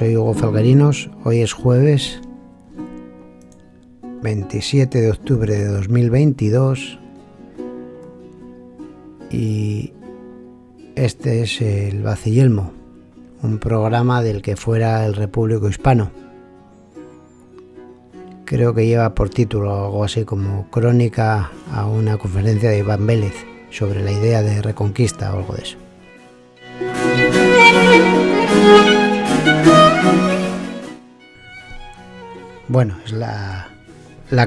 soy Hugo Felguerinos. Hoy es jueves 27 de octubre de 2022 y este es el Baciyelmo, un programa del que fuera el Repúblico Hispano. Creo que lleva por título algo así como Crónica a una conferencia de Iván Vélez sobre la idea de reconquista o algo de eso. Bueno, es la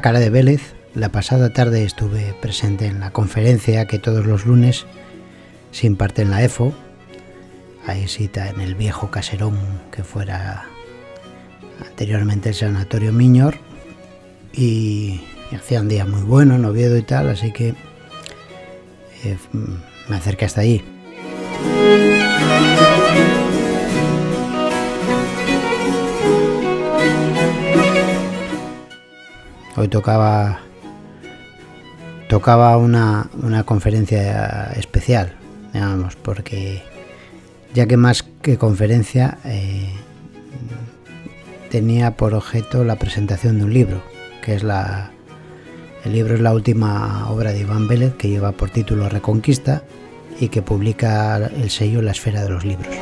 cara de Vélez. La pasada tarde estuve presente en la conferencia que todos los lunes se imparte en la EFO. Ahí cita en el viejo caserón que fuera anteriormente el Sanatorio Miñor. Y hacía un día muy bueno en Oviedo y tal, así que me acerqué hasta allí. Hoy tocaba una conferencia especial, digamos, porque ya que más que conferencia tenía por objeto la presentación de un libro, que es el libro es la última obra de Iván Vélez, que lleva por título Reconquista y que publica el sello La Esfera de los Libros.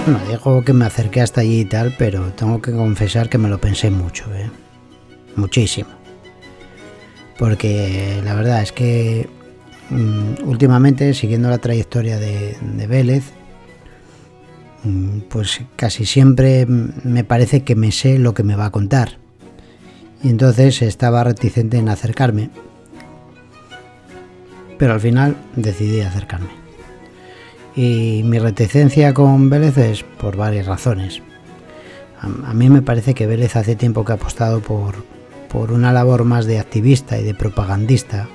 Bueno, digo que me acerqué hasta allí y tal, pero tengo que confesar que me lo pensé mucho, muchísimo. Porque la verdad es que últimamente, siguiendo la trayectoria de Vélez, pues casi siempre me parece que me sé lo que me va a contar. Y entonces estaba reticente en acercarme. Pero al final decidí acercarme. Y mi reticencia con Vélez es por varias razones. A mí me parece que Vélez hace tiempo que ha apostado por una labor más de activista y de propagandista.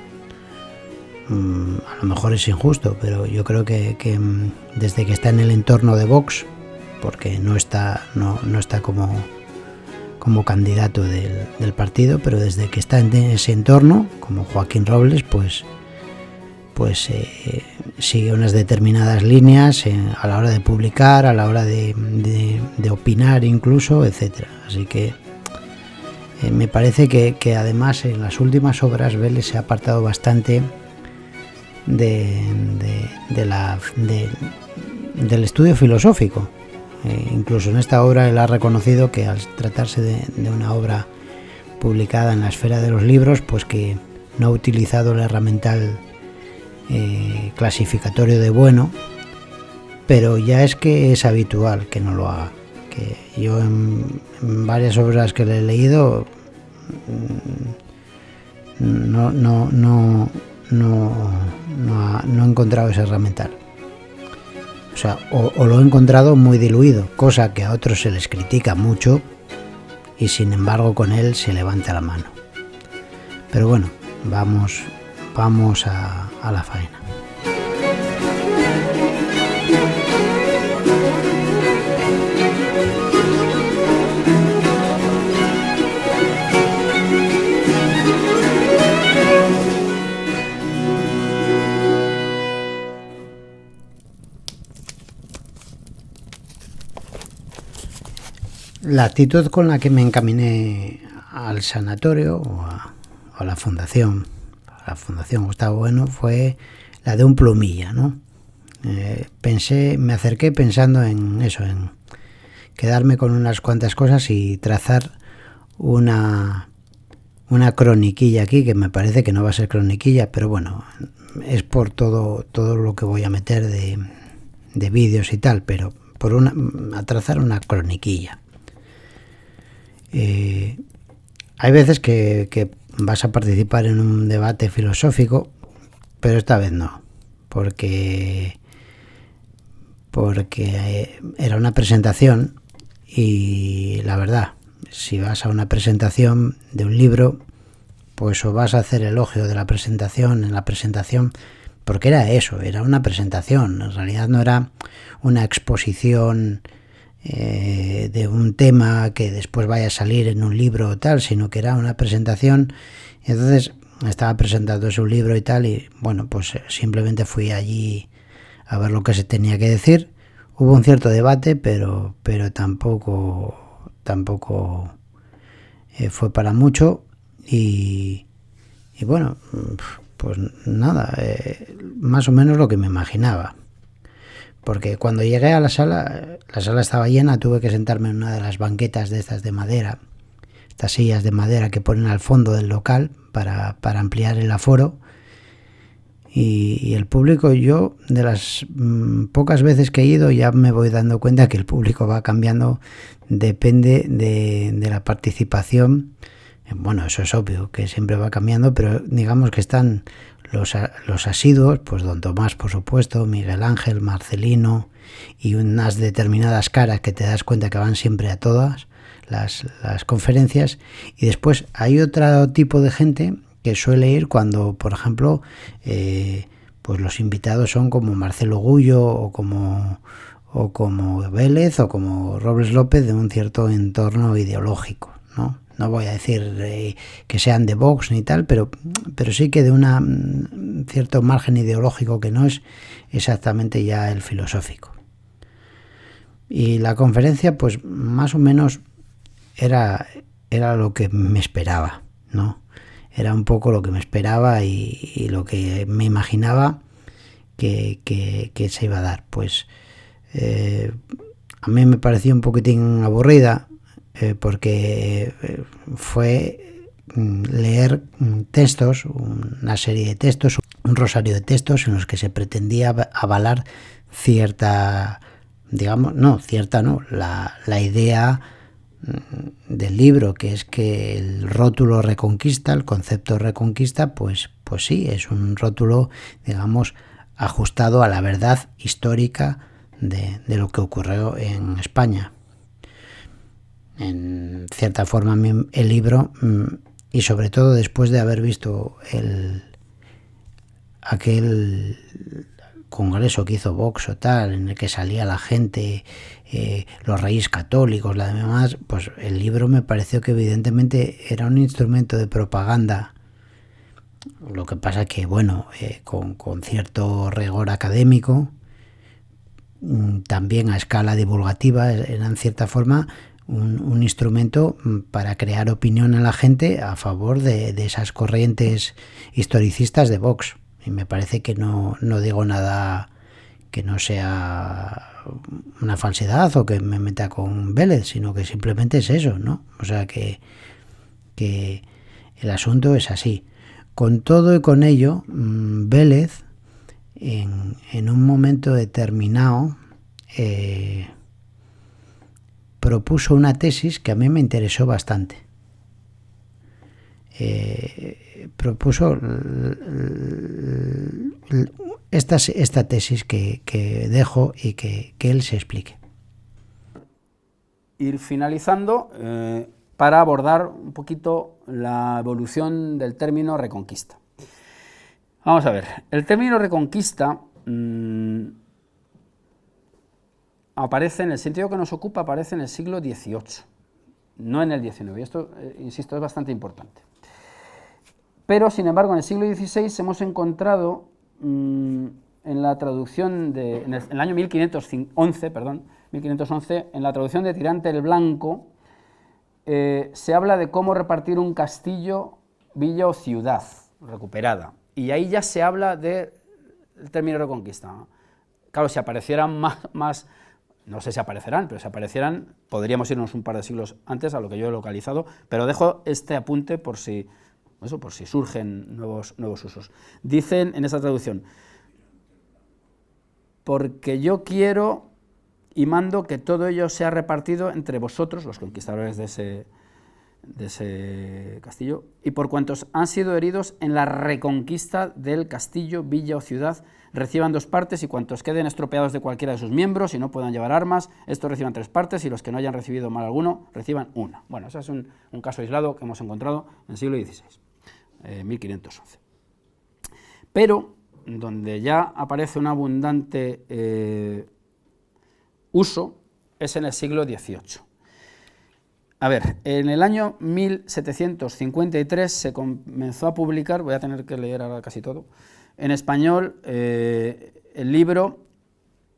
A lo mejor es injusto, pero yo creo que desde que está en el entorno de Vox, porque no está como candidato del partido, pero desde que está en ese entorno, como Joaquín Robles, pues sigue unas determinadas líneas a la hora de publicar, a la hora de opinar incluso, etcétera. Así que me parece que además en las últimas obras Vélez se ha apartado bastante del estudio filosófico. Incluso en esta obra él ha reconocido que al tratarse de una obra publicada en la Esfera de los Libros, pues que no ha utilizado el herramental clasificatorio de bueno, pero ya es que es habitual que no lo haga. Que yo en varias obras que le he leído no he encontrado ese herramental. O sea, o lo he encontrado muy diluido, cosa que a otros se les critica mucho y sin embargo con él se levanta la mano. Pero bueno, vamos a la faena. La actitud con la que me encaminé al sanatorio o a la fundación, Gustavo Bueno, fue la de un plumilla, ¿no? Me acerqué pensando en eso, en quedarme con unas cuantas cosas y trazar una croniquilla aquí, que me parece que no va a ser croniquilla, pero bueno, es por todo lo que voy a meter de vídeos y tal, pero a trazar una croniquilla. Hay veces que vas a participar en un debate filosófico, pero esta vez no, porque era una presentación y la verdad, si vas a una presentación de un libro, pues o vas a hacer elogio de la presentación en la presentación, porque era eso, era una presentación, en realidad no era una exposición de un tema que después vaya a salir en un libro o tal, sino que era una presentación. Entonces estaba presentándose un libro y tal, y bueno, pues simplemente fui allí a ver lo que se tenía que decir. Hubo un cierto debate, pero tampoco fue para mucho, y bueno, pues nada, más o menos lo que me imaginaba. Porque cuando llegué a la sala estaba llena, tuve que sentarme en una de las banquetas de estas de madera, estas sillas de madera que ponen al fondo del local para ampliar el aforo. Y el público, yo de las pocas veces que he ido ya me voy dando cuenta que el público va cambiando, depende de la participación. Bueno, eso es obvio, que siempre va cambiando, pero digamos que están los asiduos, pues don Tomás, por supuesto, Miguel Ángel, Marcelino, y unas determinadas caras que te das cuenta que van siempre a todas las conferencias. Y después hay otro tipo de gente que suele ir cuando, por ejemplo, pues los invitados son como Marcelo Gullo o como Vélez o como Robles López, de un cierto entorno ideológico, ¿no? No voy a decir que sean de Vox ni tal, pero sí que de un cierto margen ideológico que no es exactamente ya el filosófico. Y la conferencia, pues más o menos era lo que me esperaba, ¿no? Era un poco lo que me esperaba y lo que me imaginaba que se iba a dar. Pues a mí me pareció un poquitín aburrida, porque fue leer textos, una serie de textos, un rosario de textos en los que se pretendía avalar cierta, digamos, la idea del libro, que es que el rótulo Reconquista, el concepto Reconquista, pues sí, es un rótulo, digamos, ajustado a la verdad histórica de lo que ocurrió en España. En cierta forma, el libro, y sobre todo después de haber visto aquel congreso que hizo Vox o tal, en el que salía la gente, los reyes católicos, la demás, pues el libro me pareció que evidentemente era un instrumento de propaganda. Lo que pasa que, bueno, con cierto rigor académico, también a escala divulgativa, era en cierta forma un instrumento para crear opinión en la gente a favor de esas corrientes historicistas de Vox. Y me parece que no digo nada que no sea una falsedad o que me meta con Vélez, sino que simplemente es eso, ¿no? O sea que el asunto es así. Con todo y con ello, Vélez, en un momento determinado, propuso una tesis que a mí me interesó bastante. Propuso esta tesis que dejo y que él se explique. Ir finalizando para abordar un poquito la evolución del término Reconquista. Vamos a ver, el término Reconquista aparece, en el sentido que nos ocupa, aparece en el siglo XVIII, no en el XIX, y esto, insisto, es bastante importante. Pero, sin embargo, en el siglo XVI hemos encontrado, en la traducción en el año 1511, en la traducción de Tirante el Blanco, se habla de cómo repartir un castillo, villa o ciudad recuperada, y ahí ya se habla del término Reconquista. Claro, si aparecieran más, no sé si aparecerán, pero si aparecieran, podríamos irnos un par de siglos antes a lo que yo he localizado, pero dejo este apunte por si surgen nuevos usos. Dicen en esta traducción: porque yo quiero y mando que todo ello sea repartido entre vosotros, los conquistadores de ese castillo, y por cuantos han sido heridos en la reconquista del castillo, villa o ciudad, reciban 2 partes, y cuantos queden estropeados de cualquiera de sus miembros y no puedan llevar armas, estos reciban 3 partes, y los que no hayan recibido mal alguno, reciban 1. Bueno, ese es un caso aislado que hemos encontrado en el siglo XVI, 1511. Pero, donde ya aparece un abundante uso, es en el siglo XVIII. A ver, en el año 1753 se comenzó a publicar, voy a tener que leer ahora casi todo, en español el libro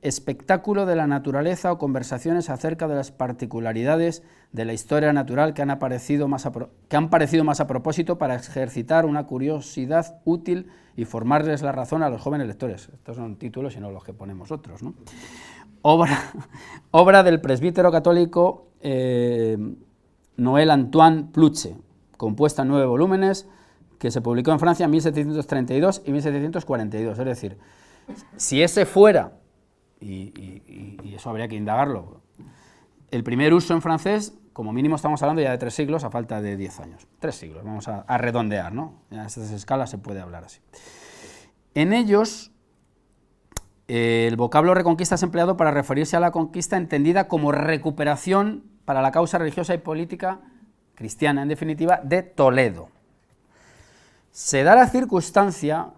Espectáculo de la naturaleza o conversaciones acerca de las particularidades de la historia natural que han parecido más a propósito para ejercitar una curiosidad útil y formarles la razón a los jóvenes lectores. Estos son títulos y no los que ponemos otros, ¿no? Obra del presbítero católico Noël Antoine Pluche, compuesta en 9 volúmenes, que se publicó en Francia en 1732 y 1742. Es decir, si ese fuera, y eso habría que indagarlo, el primer uso en francés, como mínimo estamos hablando ya de 3 siglos a falta de 10 años. 3 siglos, vamos a redondear, ¿no? En estas escalas se puede hablar así. En ellos, el vocablo reconquista es empleado para referirse a la conquista entendida como recuperación para la causa religiosa y política cristiana, en definitiva, de Toledo. Se da la circunstancia,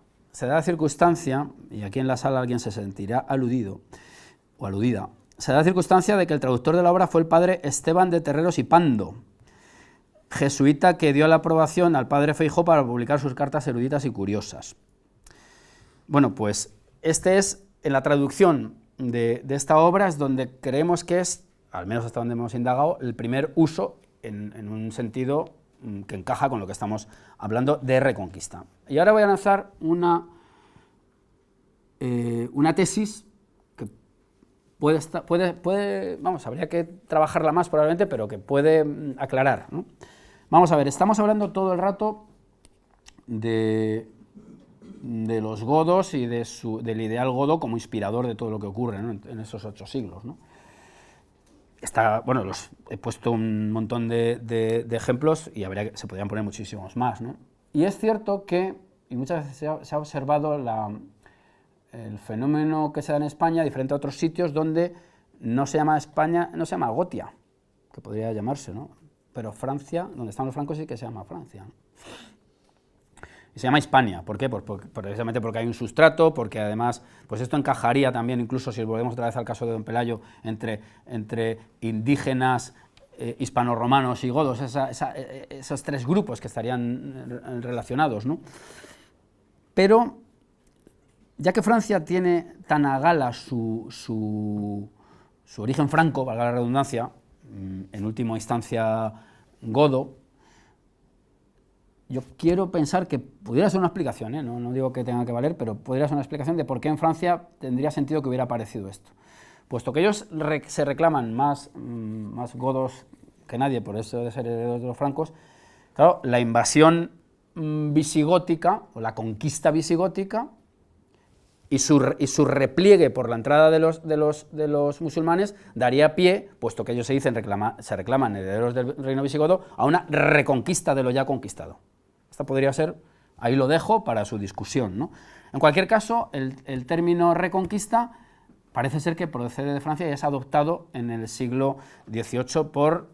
y aquí en la sala alguien se sentirá aludido o aludida, se da la circunstancia de que el traductor de la obra fue el padre Esteban de Terreros y Pando, jesuita que dio la aprobación al padre Feijoo para publicar sus cartas eruditas y curiosas. Bueno, pues este es, en la traducción de esta obra, es donde creemos que es, al menos hasta donde hemos indagado, el primer uso en un sentido que encaja con lo que estamos hablando de reconquista. Y ahora voy a lanzar una tesis que habría que trabajarla más probablemente, pero que puede aclarar, ¿no? Vamos a ver, estamos hablando todo el rato de los godos y del ideal godo como inspirador de todo lo que ocurre, ¿no? en esos 8 siglos, ¿no? He puesto un montón de ejemplos y se podrían poner muchísimos más, ¿no? Y es cierto que, y muchas veces se ha observado el fenómeno que se da en España, diferente a otros sitios donde no se llama España, no se llama Gotia, que podría llamarse, ¿no? Pero Francia, donde están los francos, sí que se llama Francia, ¿no? Y se llama Hispania. ¿Por qué? Pues precisamente porque hay un sustrato, porque además, pues esto encajaría también, incluso si volvemos otra vez al caso de Don Pelayo, entre indígenas, hispanoromanos y godos, esos 3 grupos que estarían relacionados, ¿no? Pero, ya que Francia tiene tan a gala su origen franco, valga la redundancia, en última instancia godo, yo quiero pensar que pudiera ser una explicación, no digo que tenga que valer, pero podría ser una explicación de por qué en Francia tendría sentido que hubiera aparecido esto. Puesto que ellos se reclaman más godos que nadie por eso de ser herederos de los francos, claro, la invasión visigótica, o la conquista visigótica, y su repliegue por la entrada de los musulmanes daría pie, puesto que ellos se reclaman herederos del reino visigodo, a una reconquista de lo ya conquistado. Esta podría ser, ahí lo dejo para su discusión, ¿no? En cualquier caso, el término reconquista parece ser que procede de Francia y es adoptado en el siglo XVIII por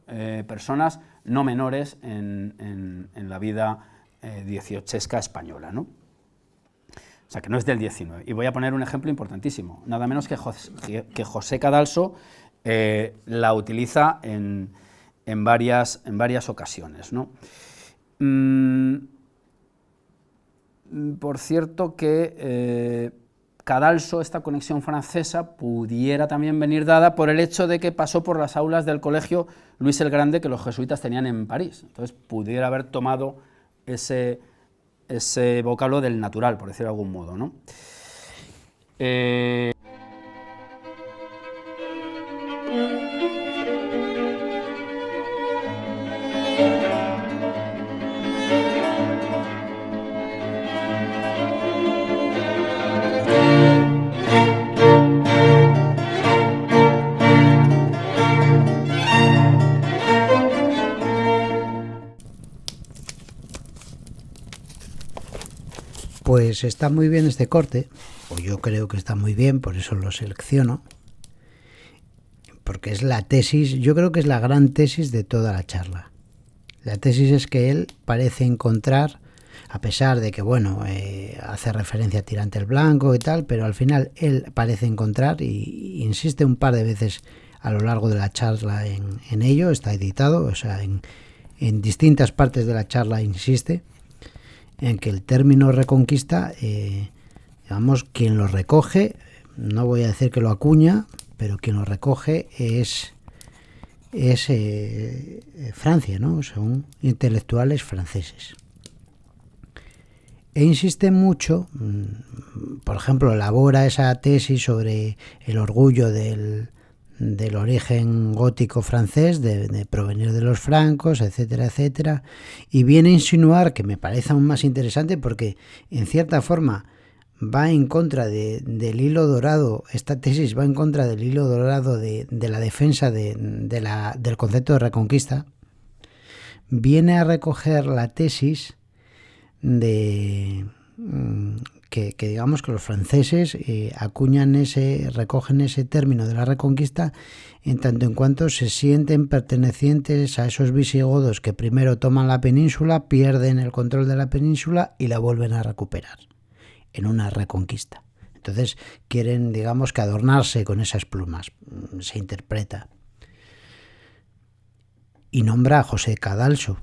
personas no menores en la vida dieciochesca española, ¿no? O sea, que no es del XIX. Y voy a poner un ejemplo importantísimo, nada menos que José Cadalso la utiliza en varias ocasiones, ¿no? Por cierto que Cadalso, esta conexión francesa, pudiera también venir dada por el hecho de que pasó por las aulas del colegio Luis el Grande que los jesuitas tenían en París. Entonces pudiera haber tomado ese vocablo del natural, por decirlo de algún modo, ¿no? Pues está muy bien este corte, o yo creo que está muy bien, por eso lo selecciono, porque es la tesis, yo creo que es la gran tesis de toda la charla. La tesis es que él parece encontrar, a pesar de que, bueno, hace referencia a Tirante el Blanco y tal, pero al final él parece encontrar, y insiste un par de veces a lo largo de la charla en ello, está editado, o sea, en distintas partes de la charla insiste en que el término reconquista, digamos, quien lo recoge, no voy a decir que lo acuña, pero quien lo recoge es Francia, ¿no? Son intelectuales franceses. E insiste mucho, por ejemplo, elabora esa tesis sobre el orgullo del origen gótico francés, de provenir de los francos, etcétera, etcétera, y viene a insinuar, que me parece aún más interesante porque en cierta forma va en contra del hilo dorado, esta tesis va en contra del hilo dorado de la defensa del concepto de reconquista, viene a recoger la tesis de que digamos que los franceses recogen ese término de la reconquista en tanto en cuanto se sienten pertenecientes a esos visigodos que primero toman la península, pierden el control de la península y la vuelven a recuperar en una reconquista. Entonces quieren, digamos, que adornarse con esas plumas, se interpreta. Y nombra a José Cadalso,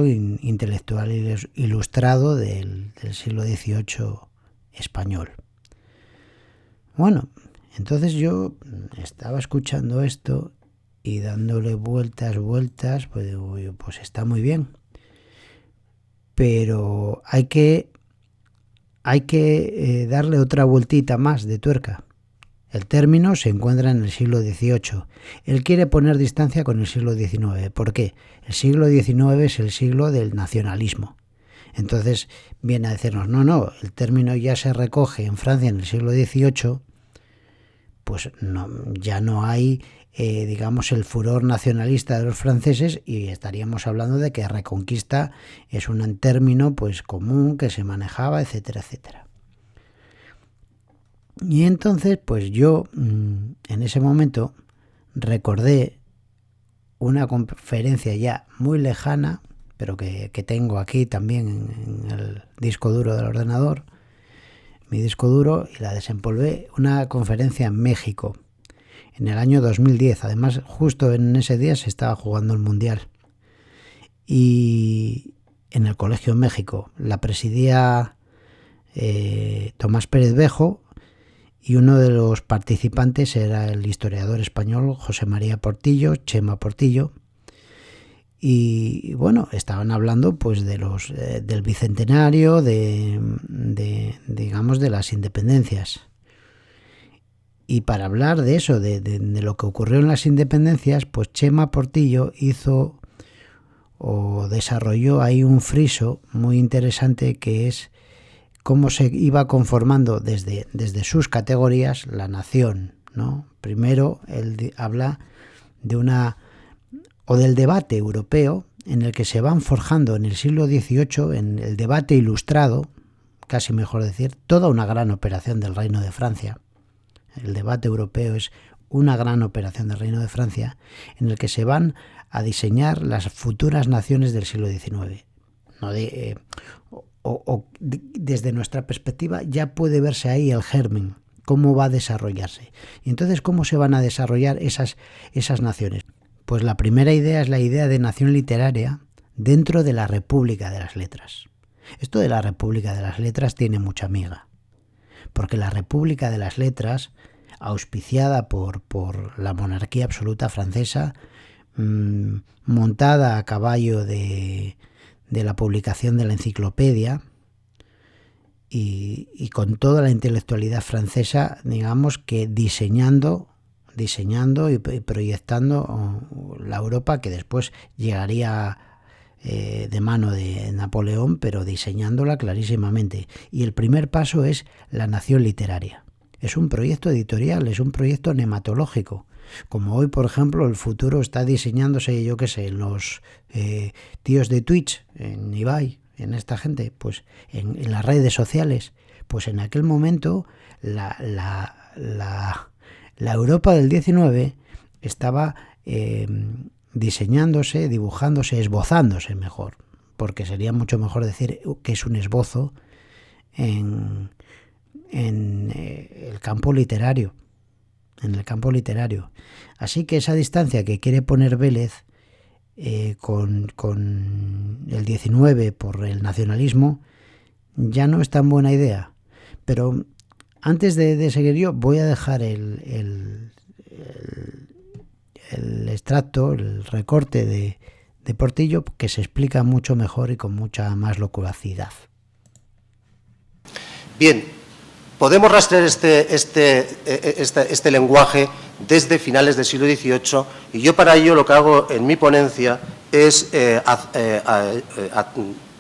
intelectual ilustrado del siglo XVIII español. Bueno, entonces yo estaba escuchando esto y dándole vueltas, pues digo, pues está muy bien. Pero hay que darle otra vueltita más de tuerca. El término se encuentra en el siglo XVIII. Él quiere poner distancia con el siglo XIX. ¿Por qué? El siglo XIX es el siglo del nacionalismo. Entonces viene a decirnos, no, el término ya se recoge en Francia en el siglo XVIII, pues no, ya no hay, digamos, el furor nacionalista de los franceses y estaríamos hablando de que reconquista es un término pues común que se manejaba, etcétera, etcétera. Y entonces, pues yo en ese momento recordé una conferencia ya muy lejana, pero que tengo aquí también en el disco duro del ordenador, mi disco duro, y la desempolvé, una conferencia en México, en el año 2010. Además, justo en ese día se estaba jugando el Mundial. Y en el Colegio en México la presidía Tomás Pérez Bejo, y uno de los participantes era el historiador español José María Portillo, Chema Portillo, y bueno, estaban hablando pues de del bicentenario, digamos, de las independencias. Y para hablar de eso, de lo que ocurrió en las independencias, pues Chema Portillo hizo o desarrolló ahí un friso muy interesante, que es cómo se iba conformando desde sus categorías la nación, ¿no? Primero él habla del debate europeo en el que se van forjando en el siglo XVIII, en el debate ilustrado, casi mejor decir, toda una gran operación del Reino de Francia. El debate europeo es una gran operación del Reino de Francia en el que se van a diseñar las futuras naciones del siglo XIX. No desde nuestra perspectiva ya puede verse ahí el germen, cómo va a desarrollarse. Y entonces, ¿cómo se van a desarrollar esas naciones? Pues la primera idea es la idea de nación literaria dentro de la República de las Letras. Esto de la República de las Letras tiene mucha miga, porque la República de las Letras, auspiciada por la monarquía absoluta francesa, montada a caballo de la publicación de la enciclopedia y con toda la intelectualidad francesa, digamos que diseñando y proyectando la Europa que después llegaría de mano de Napoleón, pero diseñándola clarísimamente. Y el primer paso es la nación literaria. Es un proyecto editorial, es un proyecto nematológico. Como hoy, por ejemplo, el futuro está diseñándose, yo qué sé, en los tíos de Twitch, en Ibai, en esta gente, pues en las redes sociales. Pues en aquel momento la Europa del 19 estaba diseñándose, dibujándose, esbozándose mejor, porque sería mucho mejor decir que es un esbozo en el campo literario. en el campo literario. Así que esa distancia que quiere poner Vélez con el 19 por el nacionalismo ya no es tan buena idea. Pero antes de seguir yo, voy a dejar el extracto, el recorte de Portillo, que se explica mucho mejor y con mucha más locuacidad. Bien, podemos rastrear este lenguaje desde finales del siglo XVIII, y yo para ello lo que hago en mi ponencia es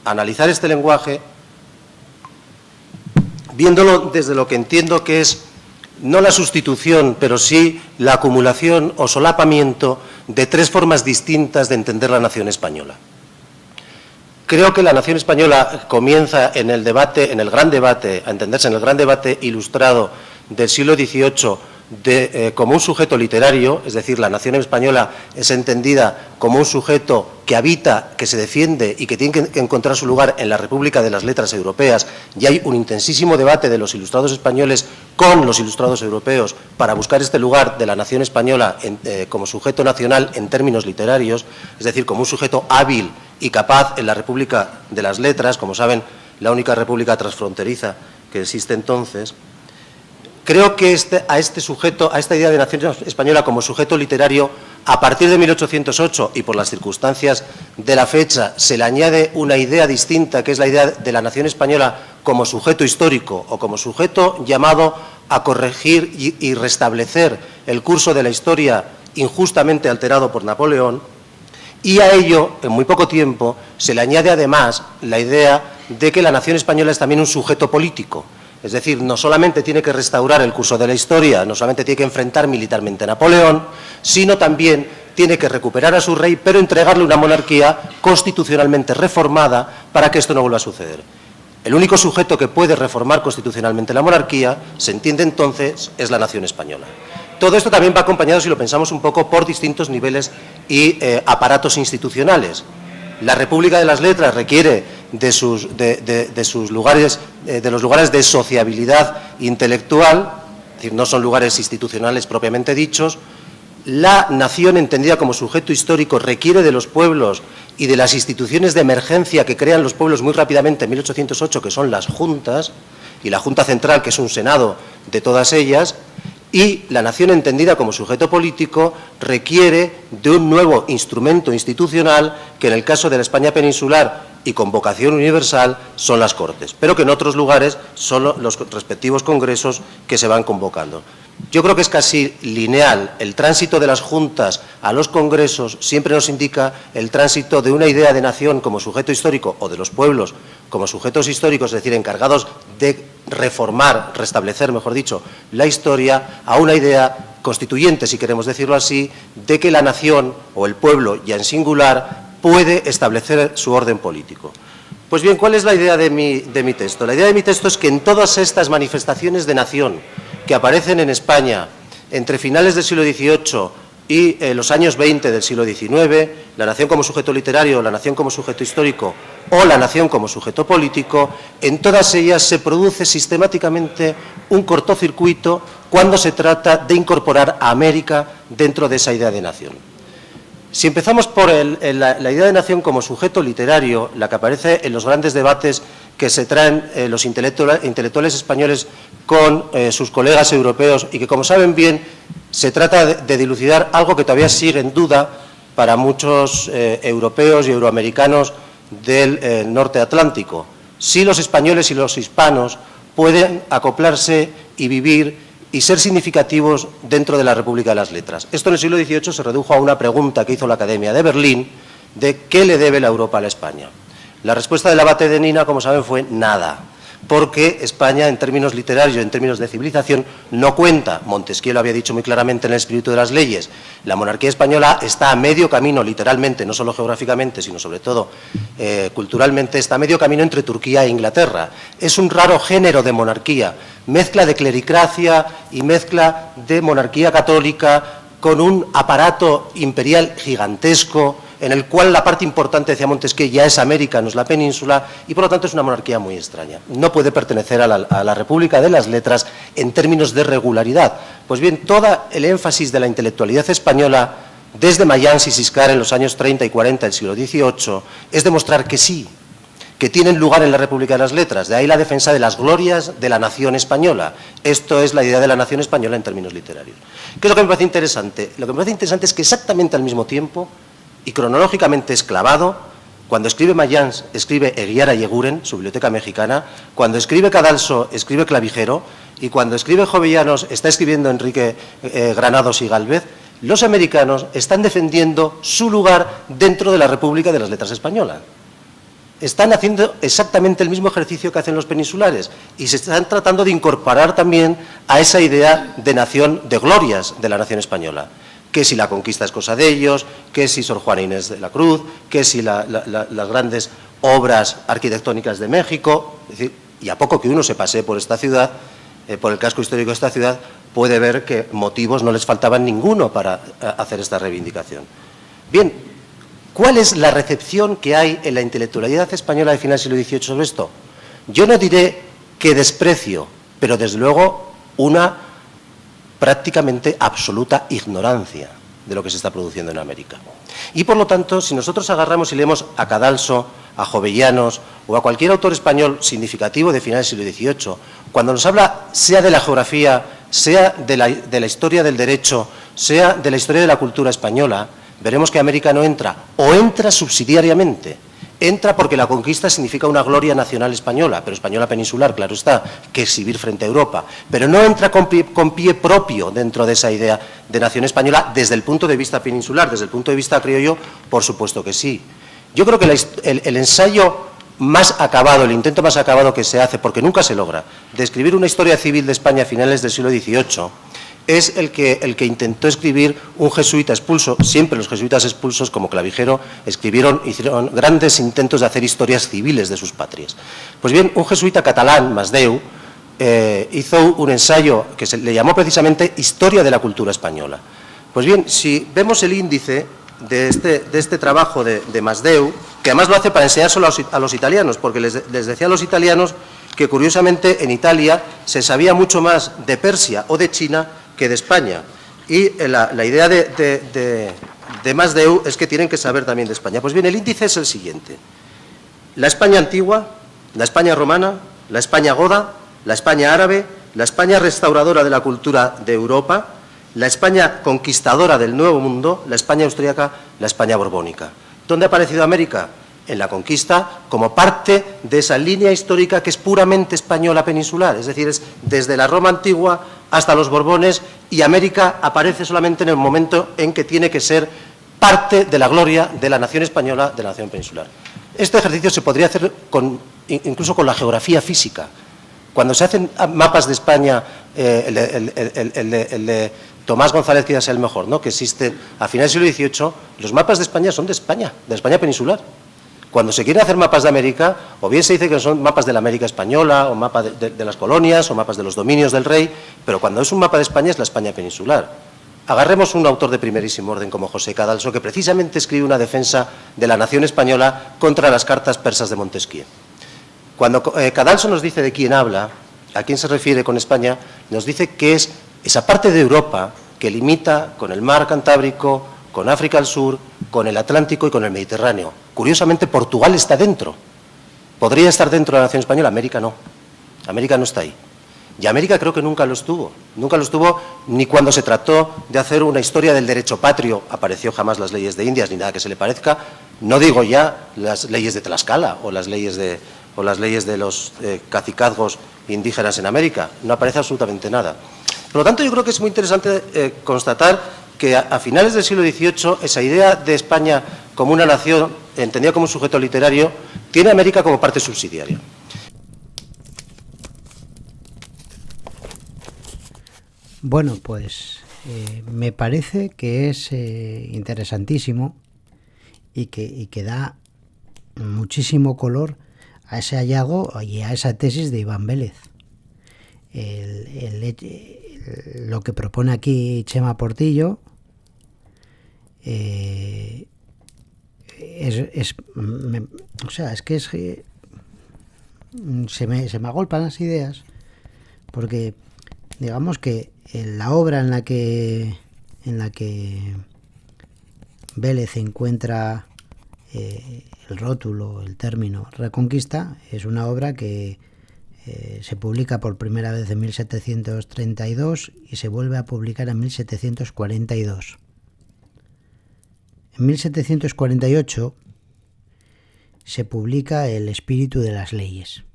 analizar este lenguaje viéndolo desde lo que entiendo que es no la sustitución, pero sí la acumulación o solapamiento de tres formas distintas de entender la nación española. Creo que la nación española comienza en el debate, en el gran debate, a entenderse en el gran debate ilustrado del siglo XVIII como un sujeto literario, es decir, la nación española es entendida como un sujeto que habita, que se defiende y que tiene que encontrar su lugar en la República de las Letras Europeas, y hay un intensísimo debate de los ilustrados españoles con los ilustrados europeos para buscar este lugar de la nación española como sujeto nacional en términos literarios, es decir, como un sujeto hábil y capaz en la República de las Letras, como saben, la única república transfronteriza que existe entonces. Creo que a esta idea de nación española como sujeto literario, a partir de 1808 y por las circunstancias de la fecha, se le añade una idea distinta, que es la idea de la nación española como sujeto histórico o como sujeto llamado a corregir y restablecer el curso de la historia injustamente alterado por Napoleón, y a ello, en muy poco tiempo, se le añade además la idea de que la nación española es también un sujeto político. Es decir, no solamente tiene que restaurar el curso de la historia, no solamente tiene que enfrentar militarmente a Napoleón, sino también tiene que recuperar a su rey, pero entregarle una monarquía constitucionalmente reformada para que esto no vuelva a suceder. El único sujeto que puede reformar constitucionalmente la monarquía, se entiende entonces, es la nación española. Todo esto también va acompañado, si lo pensamos un poco, por distintos niveles y aparatos institucionales. La República de las Letras requiere de sus lugares, de los lugares de sociabilidad intelectual, es decir, no son lugares institucionales propiamente dichos. La nación, entendida como sujeto histórico, requiere de los pueblos y de las instituciones de emergencia que crean los pueblos muy rápidamente en 1808, que son las juntas, y la Junta Central, que es un senado de todas ellas. Y la nación, entendida como sujeto político, requiere de un nuevo instrumento institucional que, en el caso de la España peninsular y con vocación universal, son las Cortes, pero que en otros lugares son los respectivos congresos que se van convocando. Yo creo que es casi lineal. El tránsito de las juntas a los congresos siempre nos indica el tránsito de una idea de nación como sujeto histórico, o de los pueblos como sujetos históricos, es decir, encargados de reformar, restablecer, mejor dicho, la historia, a una idea constituyente, si queremos decirlo así, de que la nación o el pueblo, ya en singular, puede establecer su orden político. Pues bien, ¿cuál es la idea de mi texto? La idea de mi texto es que en todas estas manifestaciones de nación que aparecen en España entre finales del siglo XVIII y los años 20 del siglo XIX, la nación como sujeto literario, la nación como sujeto histórico o la nación como sujeto político, en todas ellas se produce sistemáticamente un cortocircuito cuando se trata de incorporar a América dentro de esa idea de nación. Si empezamos por la idea de nación como sujeto literario, la que aparece en los grandes debates que se traen los intelectuales españoles con sus colegas europeos, y que, como saben bien, se trata de dilucidar algo que todavía sigue en duda para muchos europeos y euroamericanos del norte atlántico: si los españoles y los hispanos pueden acoplarse y vivir y ser significativos dentro de la República de las Letras. Esto en el siglo XVIII se redujo a una pregunta que hizo la Academia de Berlín de ¿qué le debe la Europa a la España? La respuesta del abate de Nina, como saben, fue nada, porque España, en términos literarios, en términos de civilización, no cuenta. Montesquieu lo había dicho muy claramente en El espíritu de las leyes. La monarquía española está a medio camino, literalmente, no solo geográficamente, sino sobre todo culturalmente, está a medio camino entre Turquía e Inglaterra. Es un raro género de monarquía, mezcla de clericracia y mezcla de monarquía católica con un aparato imperial gigantesco, en el cual la parte importante, decía Montesquieu, ya es América, no es la península, y por lo tanto es una monarquía muy extraña. No puede pertenecer a la República de las Letras en términos de regularidad. Pues bien, todo el énfasis de la intelectualidad española, desde Mayans y Siscar en los años 30 y 40 del siglo XVIII, es demostrar que sí, que tienen lugar en la República de las Letras. De ahí la defensa de las glorias de la nación española. Esto es la idea de la nación española en términos literarios. ¿Qué es lo que me parece interesante? Lo que me parece interesante es que exactamente al mismo tiempo, y cronológicamente esclavado, cuando escribe Mayans, escribe Eguiara y Eguren, su biblioteca mexicana, cuando escribe Cadalso, escribe Clavijero, y cuando escribe Jovellanos, está escribiendo Enrique Granados y Gálvez. Los americanos están defendiendo su lugar dentro de la República de las Letras española. Están haciendo exactamente el mismo ejercicio que hacen los peninsulares y se están tratando de incorporar también a esa idea de nación, de glorias de la nación española. Que si la conquista es cosa de ellos, que si Sor Juana Inés de la Cruz, que si las grandes obras arquitectónicas de México. Es decir, y a poco que uno se pasee por esta ciudad, por el casco histórico de esta ciudad, puede ver que motivos no les faltaban ninguno para hacer esta reivindicación. Bien, ¿cuál es la recepción que hay en la intelectualidad española de finales del siglo XVIII sobre esto? Yo no diré que desprecio, pero desde luego una prácticamente absoluta ignorancia de lo que se está produciendo en América. Y por lo tanto, si nosotros agarramos y leemos a Cadalso, a Jovellanos o a cualquier autor español significativo de finales del siglo XVIII, cuando nos habla sea de la geografía, sea de la historia del derecho, sea de la historia de la cultura española, veremos que América no entra, o entra subsidiariamente. Entra porque la conquista significa una gloria nacional española, pero española peninsular, claro está, que exhibir frente a Europa. Pero no entra con pie propio dentro de esa idea de nación española desde el punto de vista peninsular, desde el punto de vista criollo, por supuesto que sí. Yo creo que el ensayo más acabado, el intento más acabado que se hace, porque nunca se logra, de escribir una historia civil de España a finales del siglo XVIII, es el que intentó escribir un jesuita expulso. Siempre los jesuitas expulsos, como Clavijero, hicieron grandes intentos de hacer historias civiles de sus patrias. Pues bien, un jesuita catalán, Masdeu, hizo un ensayo que se le llamó precisamente Historia de la cultura española. Pues bien, si vemos el índice de este trabajo de Masdeu, que además lo hace para enseñárselo a los italianos, porque les decía a los italianos que curiosamente en Italia se sabía mucho más de Persia o de China que de España. Y la idea de Masdeu es que tienen que saber también de España. Pues bien, el índice es el siguiente: la España antigua, la España romana, la España goda, la España árabe, la España restauradora de la cultura de Europa, la España conquistadora del Nuevo Mundo, la España austríaca, la España borbónica. ¿Dónde ha aparecido América? En la conquista, como parte de esa línea histórica que es puramente española peninsular, es decir, es desde la Roma antigua hasta los Borbones, y América aparece solamente en el momento en que tiene que ser parte de la gloria de la nación española, de la nación peninsular. Este ejercicio se podría hacer incluso con la geografía física. Cuando se hacen mapas de España, el de Tomás González quizás sea el mejor, ¿no?, que existe a finales del siglo XVIII, los mapas de España son de España peninsular. Cuando se quieren hacer mapas de América, o bien se dice que son mapas de la América española, o mapas de las colonias, o mapas de los dominios del rey, pero cuando es un mapa de España es la España peninsular. Agarremos un autor de primerísimo orden como José Cadalso, que precisamente escribe una defensa de la nación española contra las cartas persas de Montesquieu. Cuando Cadalso nos dice de quién habla, a quién se refiere con España, nos dice que es esa parte de Europa que limita con el mar Cantábrico, con África al sur, con el Atlántico y con el Mediterráneo. Curiosamente, Portugal está dentro. Podría estar dentro de la nación española, América no. América no está ahí. Y América creo que nunca lo estuvo. Nunca lo estuvo ni cuando se trató de hacer una historia del derecho patrio. Apareció jamás las leyes de Indias, ni nada que se le parezca. No digo ya las leyes de Tlaxcala o las leyes de los cacicazgos indígenas en América. No aparece absolutamente nada. Por lo tanto, yo creo que es muy interesante constatar que a finales del siglo XVIII esa idea de España como una nación, entendida como un sujeto literario, tiene a América como parte subsidiaria. Bueno, pues me parece que es interesantísimo y que da muchísimo color a ese hallazgo y a esa tesis de Iván Vélez. Lo que propone aquí Chema Portillo, se me agolpan las ideas, porque digamos que en la obra en la que Vélez encuentra el rótulo, el término Reconquista, es una obra que se publica por primera vez en 1732 y se vuelve a publicar en 1742. En 1748 se publica El espíritu de las leyes.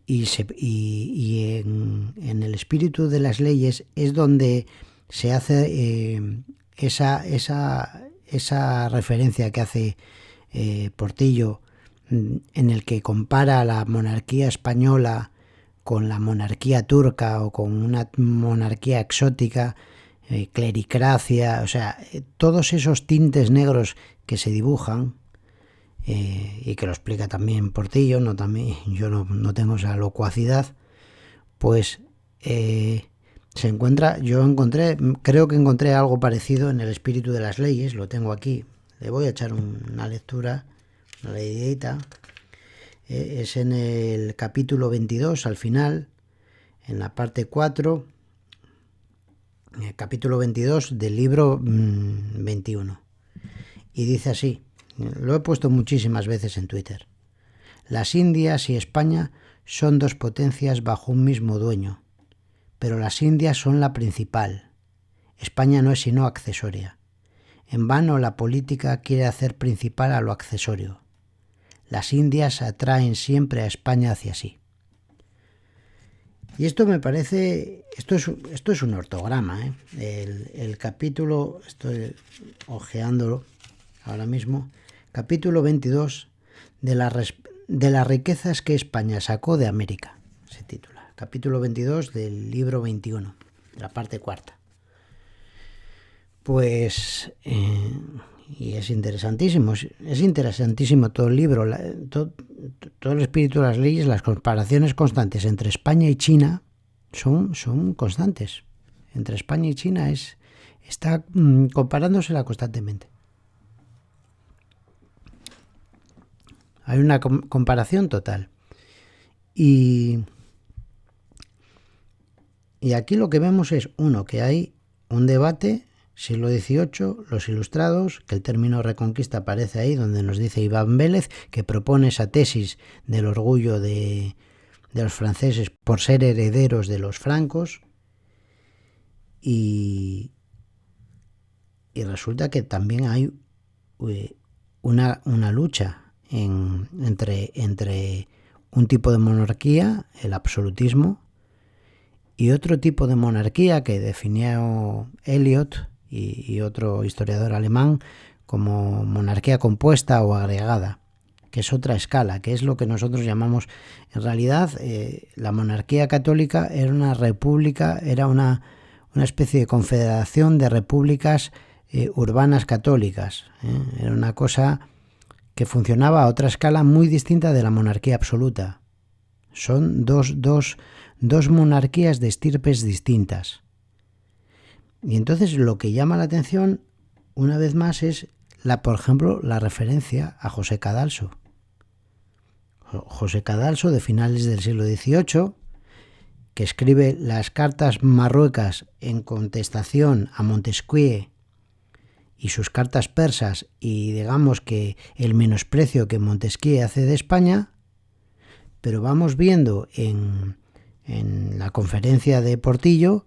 Y en el espíritu de las leyes es donde se hace esa referencia que hace Portillo, en el que compara la monarquía española con la monarquía turca o con una monarquía exótica, clericracia, o sea, todos esos tintes negros que se dibujan, y que lo explica también Portillo, yo no tengo esa locuacidad, pues creo que encontré algo parecido en El espíritu de las leyes, lo tengo aquí, le voy a echar una lectura, una leidita. Es en el capítulo 22, al final, en la parte 4, el capítulo 22 del libro 21. Y dice así, lo he puesto muchísimas veces en Twitter: las Indias y España son dos potencias bajo un mismo dueño, pero las Indias son la principal. España no es sino accesoria. En vano la política quiere hacer principal a lo accesorio. Las Indias atraen siempre a España hacia sí. Y esto me parece, esto es un ortograma, el capítulo, estoy ojeándolo ahora mismo, capítulo 22 de las riquezas que España sacó de América, se titula, capítulo 22 del libro 21, de la parte 4. Pues, y es interesantísimo todo el libro, todo el espíritu de las leyes, las comparaciones constantes entre España y China son constantes. Entre España y China está comparándosela constantemente. Hay una comparación total. Y aquí lo que vemos es, que hay un debate, siglo XVIII, los ilustrados, que el término Reconquista aparece ahí, donde nos dice Iván Vélez, que propone esa tesis del orgullo de los franceses por ser herederos de los francos, y resulta que también hay una lucha entre un tipo de monarquía, el absolutismo, y otro tipo de monarquía que definió Eliot y otro historiador alemán como monarquía compuesta o agregada, que es otra escala, que es lo que nosotros llamamos, en realidad, la monarquía católica era una república, era una especie de confederación de repúblicas urbanas católicas, era una cosa que funcionaba a otra escala muy distinta de la monarquía absoluta. Son dos monarquías de estirpes distintas. Y entonces lo que llama la atención, una vez más, es, por ejemplo, la referencia a José Cadalso. José Cadalso, de finales del siglo XVIII, que escribe las cartas marruecas en contestación a Montesquieu y sus cartas persas, y digamos que el menosprecio que Montesquieu hace de España, pero vamos viendo en la conferencia de Portillo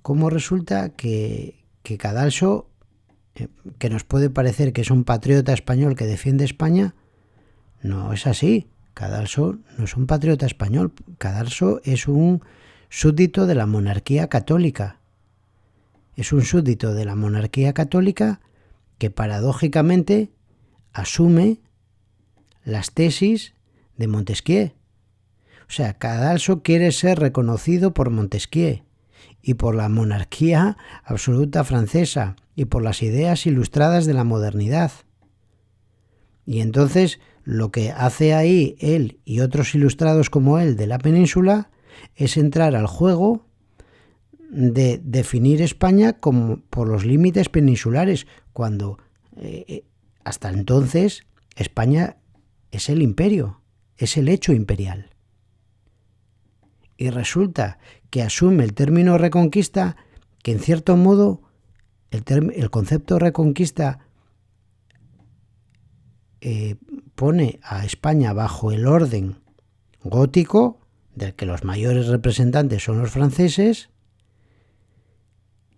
cómo resulta que Cadalso, que nos puede parecer que es un patriota español que defiende España, no es así. Cadalso no es un patriota español, Cadalso es un súbdito de la monarquía católica. Es un súbdito de la monarquía católica que paradójicamente asume las tesis de Montesquieu. O sea, Cadalso quiere ser reconocido por Montesquieu y por la monarquía absoluta francesa y por las ideas ilustradas de la modernidad. Y entonces lo que hace ahí él y otros ilustrados como él de la península es entrar al juego de definir España como por los límites peninsulares, cuando hasta entonces España es el imperio, es el hecho imperial. Y resulta que asume el término reconquista, que en cierto modo el concepto reconquista pone a España bajo el orden gótico, del que los mayores representantes son los franceses,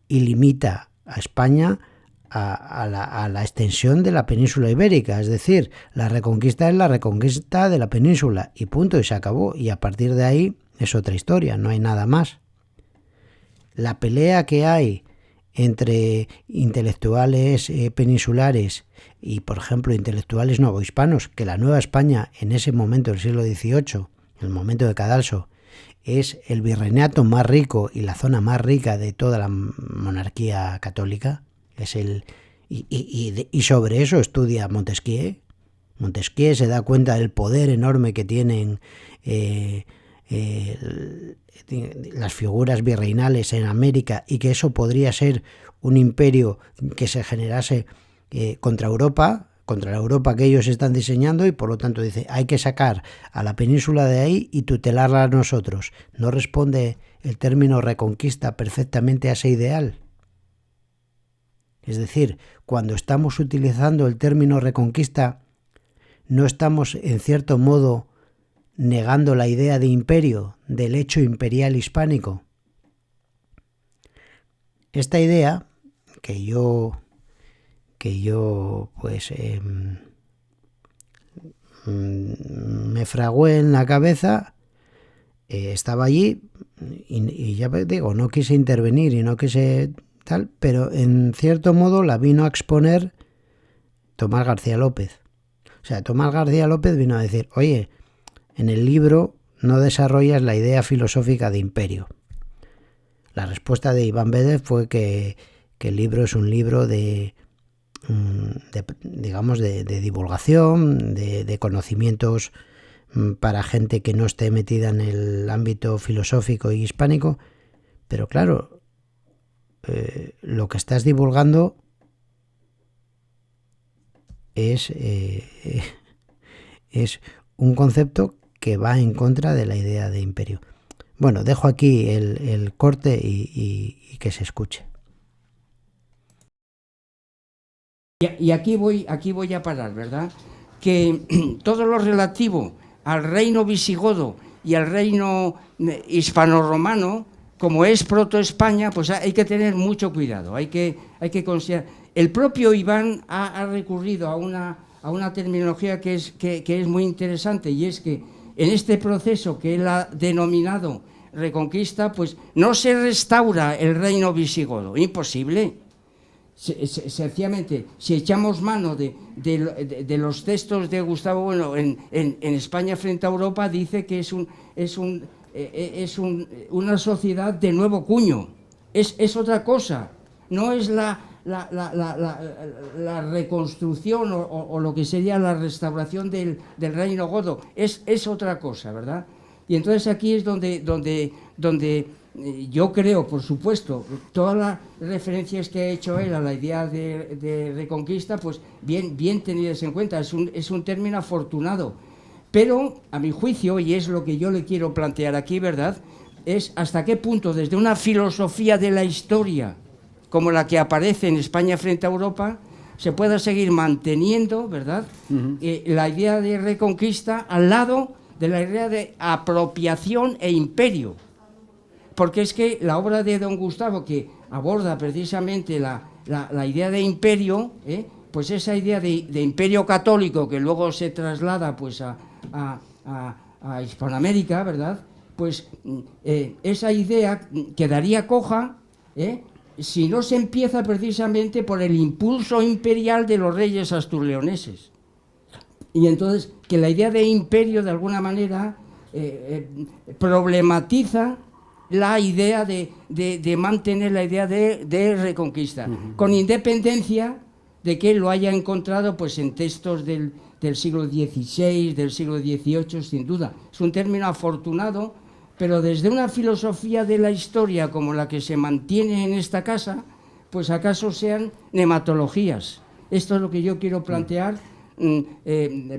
y limita a España a la extensión de la península ibérica. Es decir, la reconquista es la reconquista de la península y punto, y se acabó. Y a partir de ahí es otra historia, no hay nada más. La pelea que hay entre intelectuales peninsulares y, por ejemplo, intelectuales novohispanos, que la Nueva España en ese momento del siglo XVIII, el momento de Cadalso, es el virreinato más rico y la zona más rica de toda la monarquía católica, es y sobre eso estudia Montesquieu. Montesquieu se da cuenta del poder enorme que tienen las figuras virreinales en América, y que eso podría ser un imperio que se generase contra Europa, contra la Europa que ellos están diseñando, y por lo tanto dice, hay que sacar a la península de ahí y tutelarla a nosotros. ¿No responde el término reconquista perfectamente a ese ideal? Es decir, cuando estamos utilizando el término reconquista, no estamos en cierto modo negando la idea de imperio, del hecho imperial hispánico. Esta idea que yo pues me fragué en la cabeza, estaba allí y ya digo, no quise intervenir y no quise tal, pero en cierto modo la vino a exponer Tomás García López. O sea, Tomás García López vino a decir, oye, en el libro no desarrollas la idea filosófica de imperio. La respuesta de Iván Vélez fue que el libro es un libro de divulgación, de conocimientos para gente que no esté metida en el ámbito filosófico y hispánico, pero claro, lo que estás divulgando es un concepto que va en contra de la idea de imperio. Bueno, dejo aquí el corte y que se escuche. Y aquí voy a parar, ¿verdad? Que todo lo relativo al reino visigodo y al reino hispano-romano, como es proto-España, pues hay que tener mucho cuidado, hay que considerar. El propio Iván ha recurrido a una terminología que es muy interesante, y es que en este proceso que él ha denominado reconquista, pues no se restaura el reino visigodo, imposible. Sencillamente, si echamos mano de los textos de Gustavo Bueno en España frente a Europa, dice que es una sociedad de nuevo cuño, es otra cosa, no es la reconstrucción o lo que sería la restauración del reino godo, es otra cosa, ¿verdad? Y entonces aquí es donde yo creo, por supuesto, todas las referencias que ha hecho él a la idea de reconquista, pues bien tenidas en cuenta, es un término afortunado, pero a mi juicio, y es lo que yo le quiero plantear aquí, ¿verdad?, es hasta qué punto desde una filosofía de la historia como la que aparece en España frente a Europa, se pueda seguir manteniendo, ¿verdad?, la idea de reconquista al lado de la idea de apropiación e imperio. Porque es que la obra de don Gustavo, que aborda precisamente la idea de imperio, pues esa idea de imperio católico que luego se traslada pues a Hispanoamérica, ¿verdad?, pues esa idea quedaría coja si no se empieza precisamente por el impulso imperial de los reyes asturleoneses. Y entonces que la idea de imperio de alguna manera problematiza la idea de mantener la idea de reconquista, con independencia de que lo haya encontrado pues en textos del siglo XVI, del siglo XVIII, sin duda. Es un término afortunado, pero desde una filosofía de la historia como la que se mantiene en esta casa, pues acaso sean nematologías. Esto es lo que yo quiero plantear,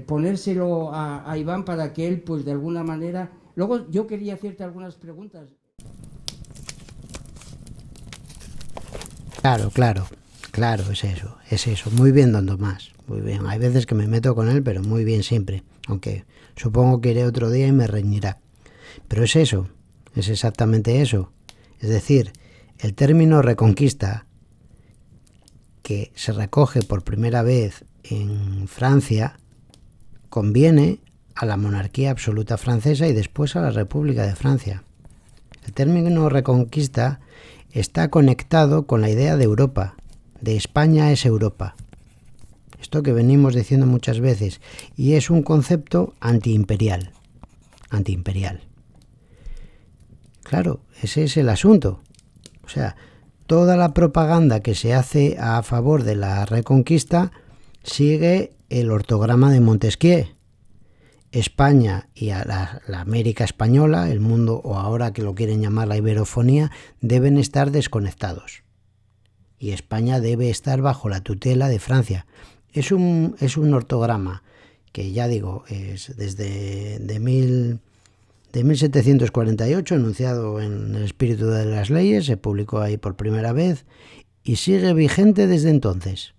ponérselo a Iván para que él, pues de alguna manera... Luego yo quería hacerte algunas preguntas. Claro, es eso. Muy bien, don Tomás, muy bien. Hay veces que me meto con él, pero muy bien siempre, aunque supongo que iré otro día y me reñirá. Pero es eso, es exactamente eso. Es decir, el término reconquista, que se recoge por primera vez en Francia, conviene a la monarquía absoluta francesa y después a la República de Francia. El término reconquista está conectado con la idea de Europa, de España es Europa. Esto que venimos diciendo muchas veces, y es un concepto antiimperial. Claro, ese es el asunto. O sea, toda la propaganda que se hace a favor de la reconquista sigue el ortograma de Montesquieu. España y a la América española, el mundo, o ahora que lo quieren llamar la iberofonía, deben estar desconectados. Y España debe estar bajo la tutela de Francia. Es un ortograma que, ya digo, es desde 1748, enunciado en el espíritu de las leyes, se publicó ahí por primera vez y sigue vigente desde entonces.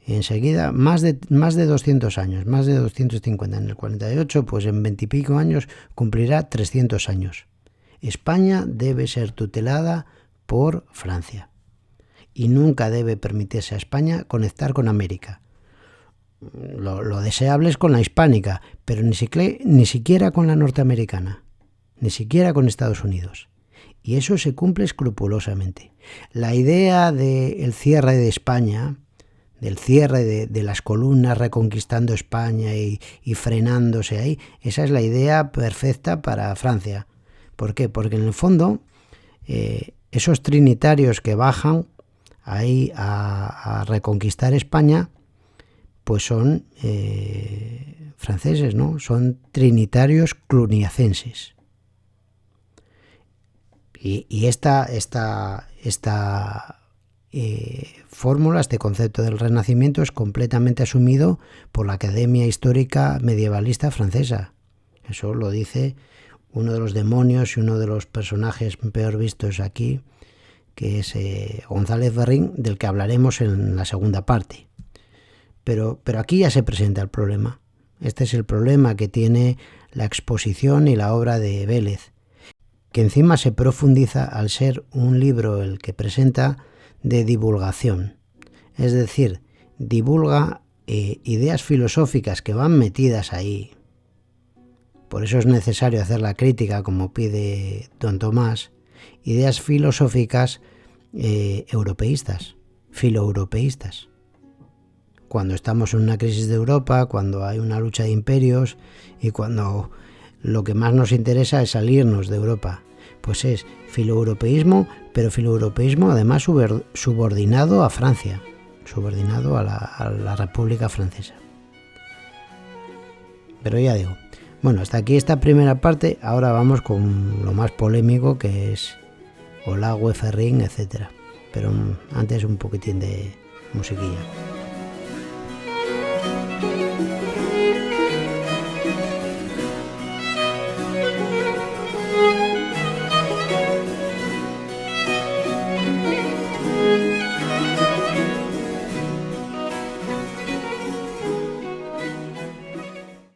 Y enseguida, más de 200 años, más de 250 en el 48, pues en 20 y pico años cumplirá 300 años. España debe ser tutelada por Francia y nunca debe permitirse a España conectar con América. Lo deseable es con la hispánica, pero ni siquiera con la norteamericana, ni siquiera con Estados Unidos. Y eso se cumple escrupulosamente. La idea del cierre de España, del cierre de las columnas reconquistando España y frenándose ahí, esa es la idea perfecta para Francia. ¿Por qué? Porque en el fondo esos trinitarios que bajan ahí a reconquistar España, pues son franceses, ¿no? Son trinitarios cluniacenses. Y esta fórmula, este concepto del Renacimiento es completamente asumido por la Academia Histórica Medievalista Francesa. Eso lo dice uno de los demonios y uno de los personajes peor vistos aquí, que es González Ferrín, del que hablaremos en la segunda parte. Pero aquí ya se presenta el problema. Este es el problema que tiene la exposición y la obra de Vélez, que encima se profundiza al ser un libro el que presenta de divulgación. Es decir, divulga ideas filosóficas que van metidas ahí. Por eso es necesario hacer la crítica, como pide don Tomás, ideas filosóficas europeístas, filoeuropeístas. Cuando estamos en una crisis de Europa, cuando hay una lucha de imperios y cuando lo que más nos interesa es salirnos de Europa, pues es filoeuropeísmo, pero filoeuropeísmo además subordinado a Francia, subordinado a la República Francesa. Pero ya digo, bueno, hasta aquí esta primera parte. Ahora vamos con lo más polémico, que es Olagüe, Ferrín, etcétera. Pero antes un poquitín de musiquilla.